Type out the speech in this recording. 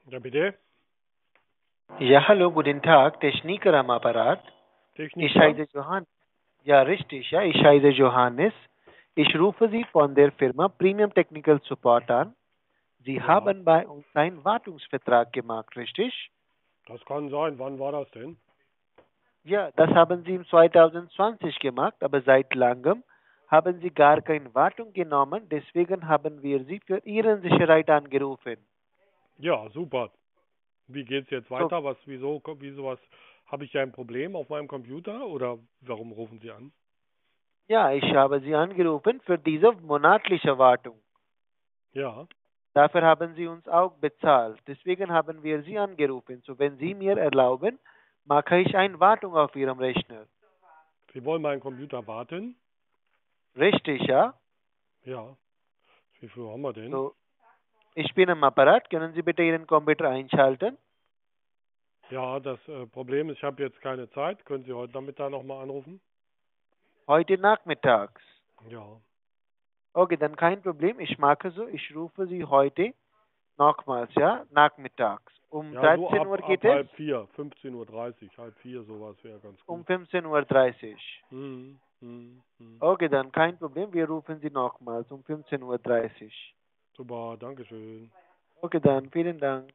Ja, bitte? Ja, hallo, guten Tag, Techniker am Apparat. Ich Techniker? heiße Johannes. Ja, richtig, ja, ich heiße Johannes. Ich rufe Sie von der Firma Premium Technical Support an. Sie Ja, haben bei uns einen Wartungsvertrag gemacht, richtig? das kann sein. Wann war das denn? Ja, das haben Sie im 2020 gemacht, aber seit langem haben Sie gar keine Wartung genommen. Deswegen haben wir Sie für Ihre Sicherheit angerufen. Ja, super. Wie geht's jetzt So, weiter? Wieso was? Habe ich ja ein Problem auf meinem Computer oder warum rufen Sie an? ja, ich habe Sie angerufen für diese monatliche Wartung. Ja, Dafür haben Sie uns auch bezahlt. Deswegen haben wir Sie angerufen. So, wenn Sie mir erlauben, mache ich eine Wartung auf Ihrem Rechner. Sie wollen meinen Computer warten? Richtig, ja? Ja. Wie viel haben wir denn? So, ich bin am Apparat. Können Sie bitte Ihren Computer einschalten? Ja, das Problem ist, ich habe jetzt keine Zeit. Können Sie heute Nachmittag nochmal anrufen? Heute nachmittags. Ja. Okay, dann kein Problem. Ich mache so. Ich rufe Sie heute nochmals, ja? Nachmittags. Um Ja, so 13 Uhr ab geht es? halb vier, 15:30 Uhr, halb vier, sowas wäre ganz Um gut. 15:30 Uhr. Mhm. Mhm. Mhm. Okay, dann kein Problem. Wir rufen Sie nochmals um 15:30 Uhr. Super, Dankeschön. Okay, dann vielen Dank.